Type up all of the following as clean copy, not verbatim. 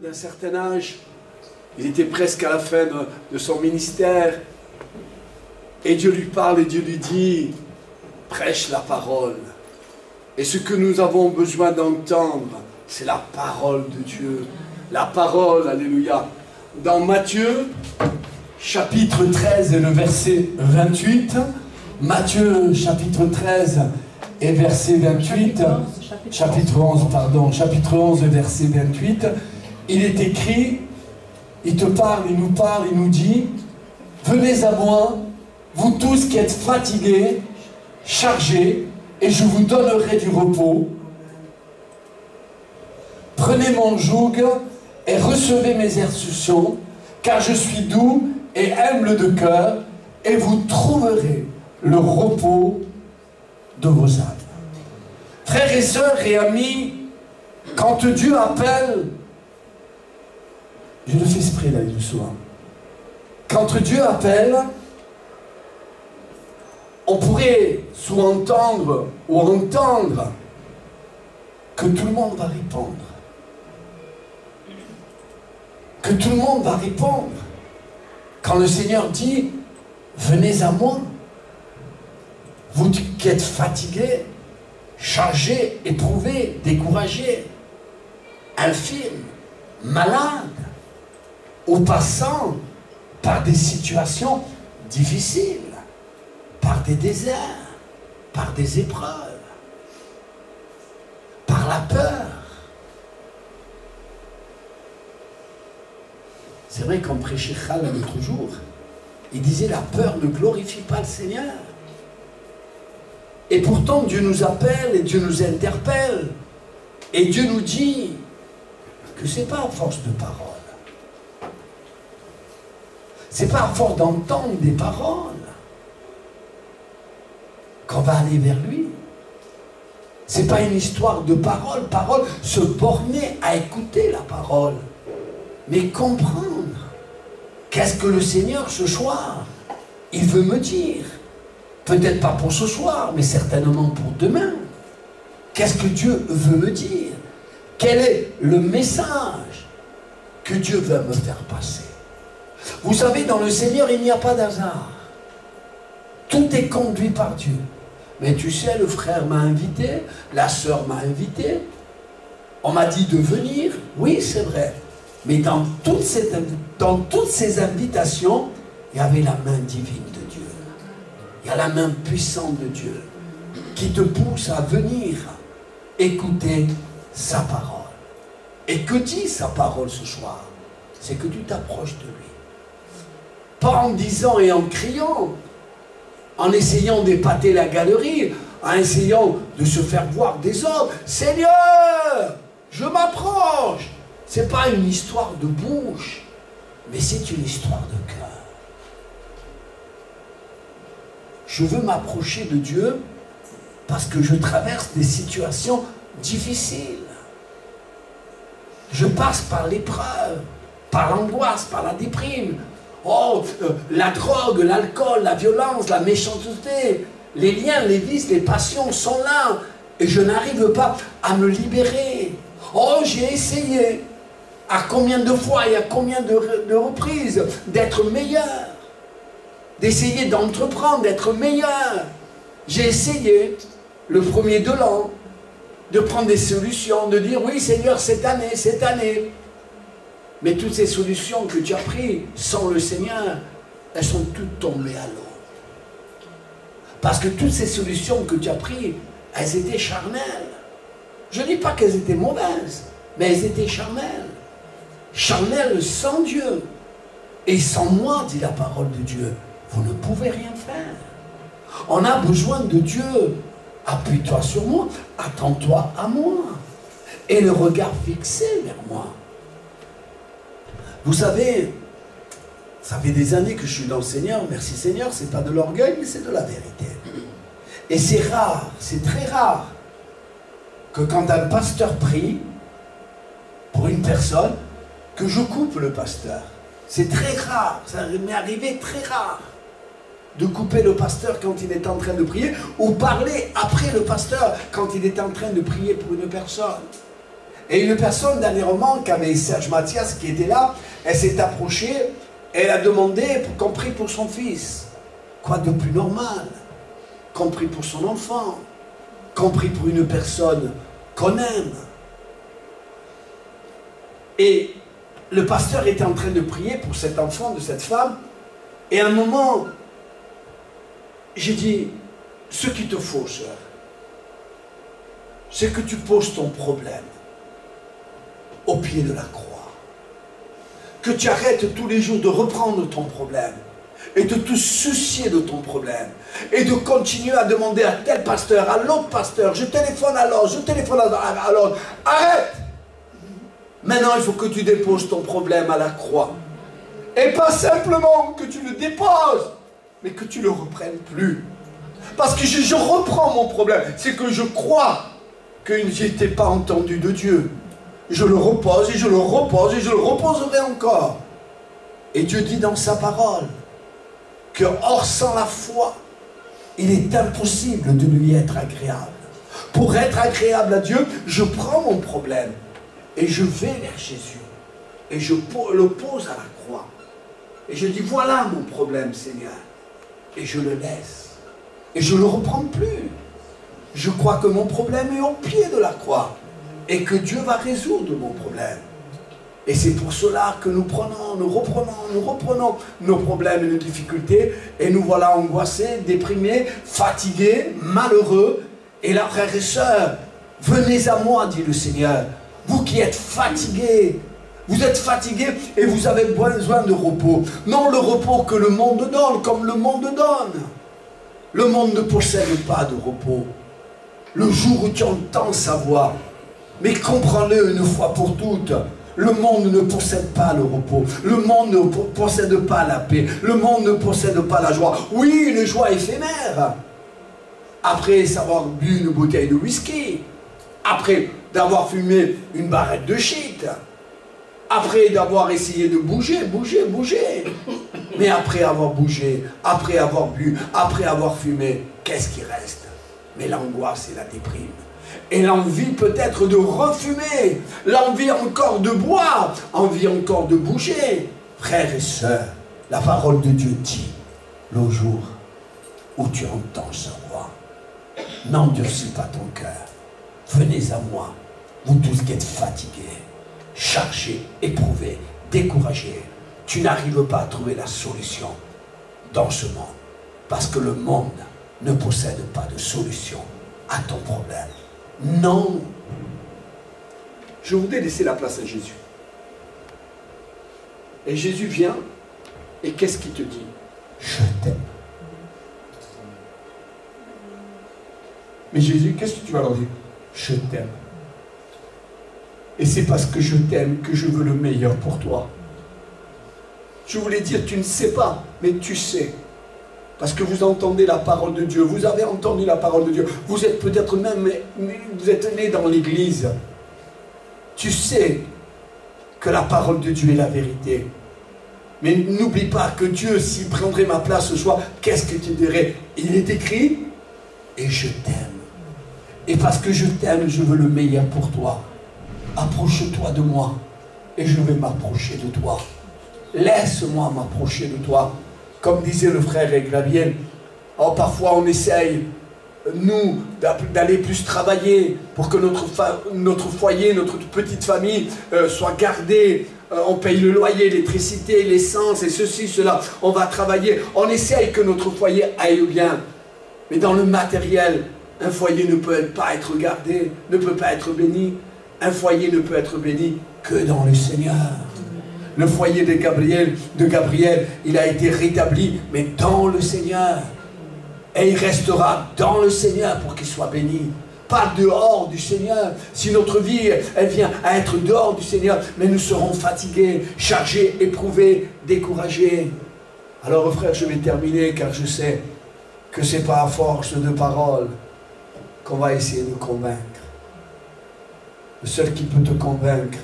d'un certain âge. Il était presque à la fin de son ministère. Et Dieu lui parle et Dieu lui dit, prêche la parole. Et ce que nous avons besoin d'entendre, c'est la parole de Dieu. La parole, alléluia. Dans Matthieu, chapitre 13 et le verset 28, Matthieu, chapitre 13 et verset 28, chapitre 11, verset 28, il est écrit, il te parle, il nous dit, venez à moi, vous tous qui êtes fatigués, chargés, et je vous donnerai du repos. Prenez mon joug et recevez mes instructions, car je suis doux et humble de cœur, et vous trouverez le repos de vos âmes. Frères et sœurs et amis, quand Dieu appelle, je le fais exprès là du soir, quand Dieu appelle, on pourrait sous-entendre ou entendre que tout le monde va répondre. Que tout le monde va répondre. Quand le Seigneur dit, venez à moi, vous qui êtes fatigués, chargés, éprouvés, découragés, infirmes, malades, ou passant par des situations difficiles, par des déserts, par des épreuves, par la peur. C'est vrai qu'on prêchait Chal l'autre jour, il disait la peur ne glorifie pas le Seigneur. Et pourtant Dieu nous appelle et Dieu nous interpelle. Et Dieu nous dit que ce n'est pas à force de paroles. Ce n'est pas à force d'entendre des paroles qu'on va aller vers lui. Ce n'est pas une histoire de parole, se borner à écouter la parole, mais comprendre qu'est-ce que le Seigneur ce soir, il veut me dire. Peut-être pas pour ce soir, mais certainement pour demain. Qu'est-ce que Dieu veut me dire? Quel est le message que Dieu veut me faire passer? Vous savez, dans le Seigneur, il n'y a pas d'hasard. Tout est conduit par Dieu. Mais tu sais, le frère m'a invité, la sœur m'a invité, on m'a dit de venir, oui c'est vrai. Mais dans toutes ces invitations, il y avait la main divine de Dieu. Il y a la main puissante de Dieu qui te pousse à venir écouter sa parole. Et que dit sa parole ce soir? C'est que tu t'approches de lui. Pas en disant et en criant, en essayant d'épater la galerie, en essayant de se faire voir des autres. Seigneur, je m'approche. Ce n'est pas une histoire de bouche, mais c'est une histoire de cœur. Je veux m'approcher de Dieu parce que je traverse des situations difficiles. Je passe par l'épreuve, par l'angoisse, par la déprime. Oh, la drogue, l'alcool, la violence, la méchanceté, les liens, les vices, les passions sont là. Et je n'arrive pas à me libérer. Oh, j'ai essayé. À combien de fois et à combien de reprises d'être meilleur. D'essayer d'entreprendre, d'être meilleur. J'ai essayé, le premier de l'an, de prendre des solutions, de dire oui Seigneur, cette année. Mais toutes ces solutions que tu as prises sans le Seigneur, elles sont toutes tombées à l'eau. Parce que toutes ces solutions que tu as prises, elles étaient charnelles. Je ne dis pas qu'elles étaient mauvaises, mais elles étaient charnelles. Charnelles sans Dieu. Et sans moi, dit la parole de Dieu, vous ne pouvez rien faire. On a besoin de Dieu. Appuie-toi sur moi, attends-toi à moi. Et le regard fixé vers moi. Vous savez, ça fait des années que je suis dans le Seigneur. Merci Seigneur, c'est pas de l'orgueil, mais c'est de la vérité. Et c'est rare, c'est très rare, que quand un pasteur prie pour une personne, que je coupe le pasteur. C'est très rare, ça m'est arrivé très rare de couper le pasteur quand il est en train de prier, ou parler après le pasteur quand il est en train de prier pour une personne. Et une personne dernièrement, qui avait Serge Mathias qui était là, elle s'est approchée, elle a demandé qu'on prie pour son fils. Quoi de plus normal? Qu'on prie pour son enfant, qu'on prie pour une personne qu'on aime. Et le pasteur était en train de prier pour cet enfant, de cette femme, et à un moment, j'ai dit, ce qu'il te faut, sœur, c'est que tu poses ton problème au pied de la croix. Que tu arrêtes tous les jours de reprendre ton problème et de te soucier de ton problème et de continuer à demander à tel pasteur, à l'autre pasteur, je téléphone à l'autre, je téléphone à l'autre. Arrête! Maintenant, il faut que tu déposes ton problème à la croix. Et pas simplement que tu le déposes, mais que tu ne le reprennes plus. Parce que je reprends mon problème. C'est que je crois que je n'étais pas entendu de Dieu. Je le repose et je le repose et je le reposerai encore. Et Dieu dit dans sa parole que hors sans la foi, il est impossible de lui être agréable. Pour être agréable à Dieu, je prends mon problème et je vais vers Jésus. Et je le pose à la croix. Et je dis, voilà mon problème, Seigneur. Et je le laisse. Et je ne le reprends plus. Je crois que mon problème est au pied de la croix. Et que Dieu va résoudre mon problème. Et c'est pour cela que nous reprenons nos problèmes et nos difficultés. Et nous voilà angoissés, déprimés, fatigués, malheureux. Et là, frères et sœurs, venez à moi, dit le Seigneur. Vous qui êtes fatigués. Vous êtes fatigués et vous avez besoin de repos. Non le repos que le monde donne, comme le monde donne. Le monde ne possède pas de repos. Le jour où tu entends sa voix, mais comprends-le une fois pour toutes, le monde ne possède pas le repos. Le monde ne possède pas la paix. Le monde ne possède pas la joie. Oui, une joie éphémère. Après avoir bu une bouteille de whisky, après d'avoir fumé une barrette de shit, après d'avoir essayé de bouger. Mais après avoir bougé, après avoir bu, après avoir fumé, qu'est-ce qui reste? Mais l'angoisse et la déprime. Et l'envie peut-être de refumer, l'envie encore de boire, envie encore de bouger. Frères et sœurs, la parole de Dieu dit, le jour où tu entends sa voix, n'endurcis pas ton cœur. Venez à moi, vous tous qui êtes fatigués, chargés, éprouvés, découragés. Tu n'arrives pas à trouver la solution dans ce monde. Parce que le monde ne possède pas de solution à ton problème. Non. Je voudrais laisser la place à Jésus. Et Jésus vient, et qu'est-ce qu'il te dit? Je t'aime. Mais Jésus, qu'est-ce que tu vas leur dire? Je t'aime. Et c'est parce que je t'aime que je veux le meilleur pour toi. Je voulais dire, tu ne sais pas, mais tu sais. Parce que vous entendez la parole de Dieu, vous avez entendu la parole de Dieu, vous êtes peut-être même, vous êtes né dans l'église. Tu sais que la parole de Dieu est la vérité. Mais n'oublie pas que Dieu, s'il prendrait ma place ce soir, qu'est-ce que tu dirais? Il est écrit, et je t'aime. Et parce que je t'aime, je veux le meilleur pour toi. Approche-toi de moi, et je vais m'approcher de toi. Laisse-moi m'approcher de toi. Comme disait le frère Eglabiel, oh, parfois on essaye, nous, d'aller plus travailler pour que notre foyer, notre petite famille soit gardée. On paye le loyer, l'électricité, l'essence et ceci, cela. On va travailler. On essaye que notre foyer aille bien. Mais dans le matériel, un foyer ne peut pas être gardé, ne peut pas être béni. Un foyer ne peut être béni que dans le Seigneur. Le foyer de Gabriel, il a été rétabli, mais dans le Seigneur. Et il restera dans le Seigneur pour qu'il soit béni. Pas dehors du Seigneur. Si notre vie, elle vient à être dehors du Seigneur, mais nous serons fatigués, chargés, éprouvés, découragés. Alors frère, je vais terminer car je sais que ce n'est pas à force de paroles qu'on va essayer de convaincre. Le seul qui peut te convaincre,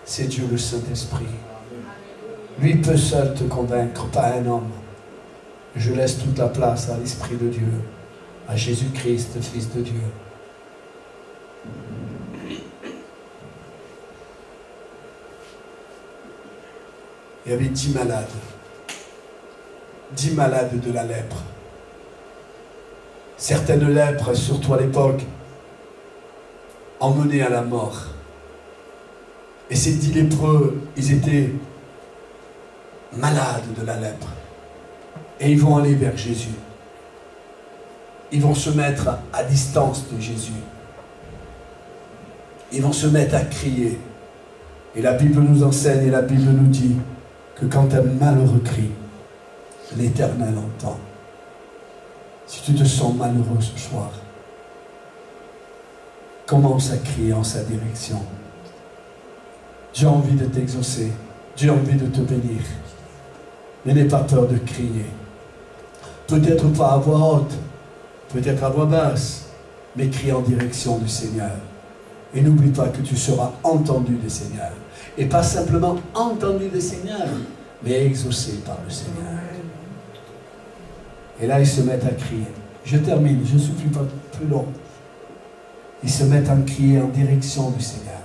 c'est Dieu le Saint-Esprit. Lui peut seul te convaincre, pas un homme. Je laisse toute la place à l'Esprit de Dieu, à Jésus-Christ, Fils de Dieu. il y avait 10 malades. 10 malades de la lèpre. Certaines lèpres, surtout à l'époque, emmenaient à la mort. Et ces 10 lépreux, ils étaient malades de la lèpre. Et ils vont aller vers Jésus. Ils vont se mettre à distance de Jésus. Ils vont se mettre à crier. Et la Bible nous enseigne et la Bible nous dit que quand un malheureux crie, l'Éternel entend. Si tu te sens malheureux ce soir, commence à crier en sa direction. J'ai envie de t'exaucer. J'ai envie de te bénir. Mais n'aie pas peur de crier. Peut-être pas à voix haute, peut-être à voix basse, mais crie en direction du Seigneur. Et n'oublie pas que tu seras entendu des Seigneurs. Et pas simplement entendu des Seigneurs, mais exaucé par le Seigneur. Et là, ils se mettent à crier. Je termine, je ne suis pas plus long. Ils se mettent à crier en direction du Seigneur.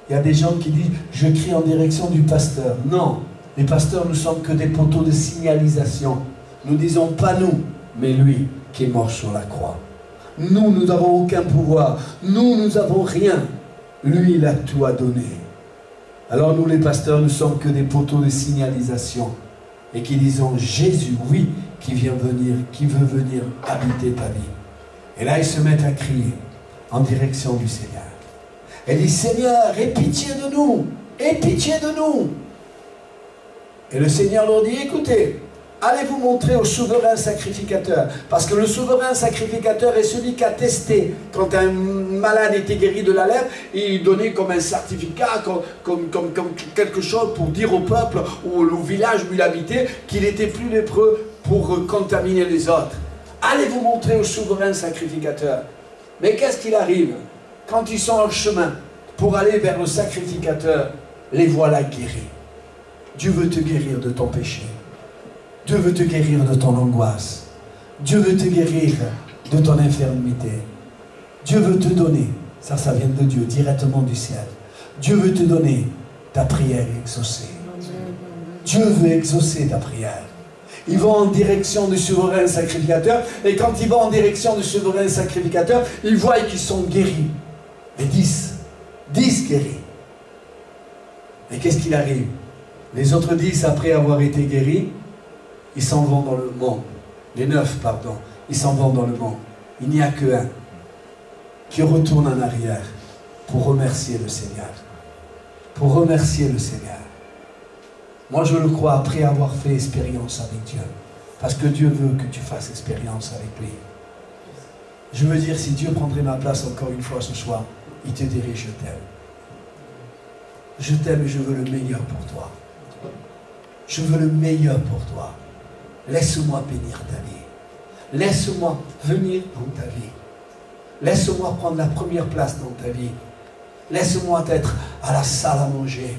Il y a des gens qui disent, je crie en direction du pasteur. Non, les pasteurs ne sont que des poteaux de signalisation. Nous disons pas nous, mais lui qui est mort sur la croix. Nous, nous n'avons aucun pouvoir. Nous n'avons rien. Lui, il a tout à donner. Alors nous, les pasteurs, ne sommes que des poteaux de signalisation. Et qui disons, Jésus, oui, qui veut venir habiter ta vie. Et là, ils se mettent à crier en direction du Seigneur. Elle dit, Seigneur, aie pitié de nous. Aie pitié de nous. Et le Seigneur leur dit, écoutez, allez vous montrer au souverain sacrificateur. Parce que le souverain sacrificateur est celui qui a testé. Quand un malade était guéri de la lèpre, il donnait comme un certificat, comme quelque chose pour dire au peuple ou au village où il habitait qu'il n'était plus lépreux pour contaminer les autres. Allez vous montrer au souverain sacrificateur. Mais qu'est-ce qu'il arrive? Quand ils sont en chemin pour aller vers le sacrificateur, les voilà guéris. Dieu veut te guérir de ton péché. Dieu veut te guérir de ton angoisse. Dieu veut te guérir de ton infirmité. Dieu veut te donner, ça vient de Dieu, directement du ciel. Dieu veut te donner ta prière exaucée. Dieu veut exaucer ta prière. Ils vont en direction du souverain sacrificateur, et quand ils vont en direction du souverain sacrificateur, ils voient qu'ils sont guéris. Mais 10 guéris. Mais qu'est-ce qu'il arrive? Les autres 10, après avoir été guéris, ils s'en vont dans le monde. Les 9, pardon, ils s'en vont dans le monde. Il n'y a qu'un qui retourne en arrière pour remercier le Seigneur. Pour remercier le Seigneur. Moi, je le crois après avoir fait expérience avec Dieu. Parce que Dieu veut que tu fasses expérience avec lui. Je veux dire, si Dieu prendrait ma place encore une fois ce soir, il te dirait, je t'aime. Je t'aime et je veux le meilleur pour toi. Je veux le meilleur pour toi. Laisse-moi bénir ta vie. Laisse-moi venir dans ta vie. Laisse-moi prendre la première place dans ta vie. Laisse-moi être à la salle à manger.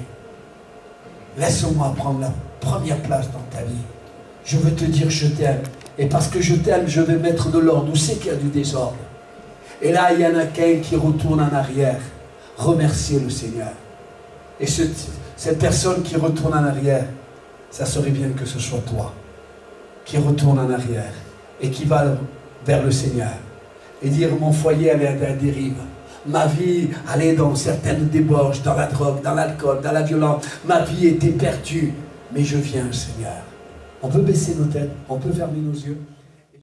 Laisse-moi prendre la première place dans ta vie. Je veux te dire je t'aime. Et parce que je t'aime, je vais mettre de l'ordre. Où c'est qu'il y a du désordre? Et là, il y en a qu'un qui retourne en arrière. Remercier le Seigneur. Et cette personne qui retourne en arrière, ça serait bien que ce soit toi qui retourne en arrière et qui va vers le Seigneur et dire, mon foyer elle est à la dérive. Ma vie allait dans certaines débauches, dans la drogue, dans l'alcool, dans la violence. Ma vie était perdue. Mais je viens, Seigneur. On peut baisser nos têtes, on peut fermer nos yeux.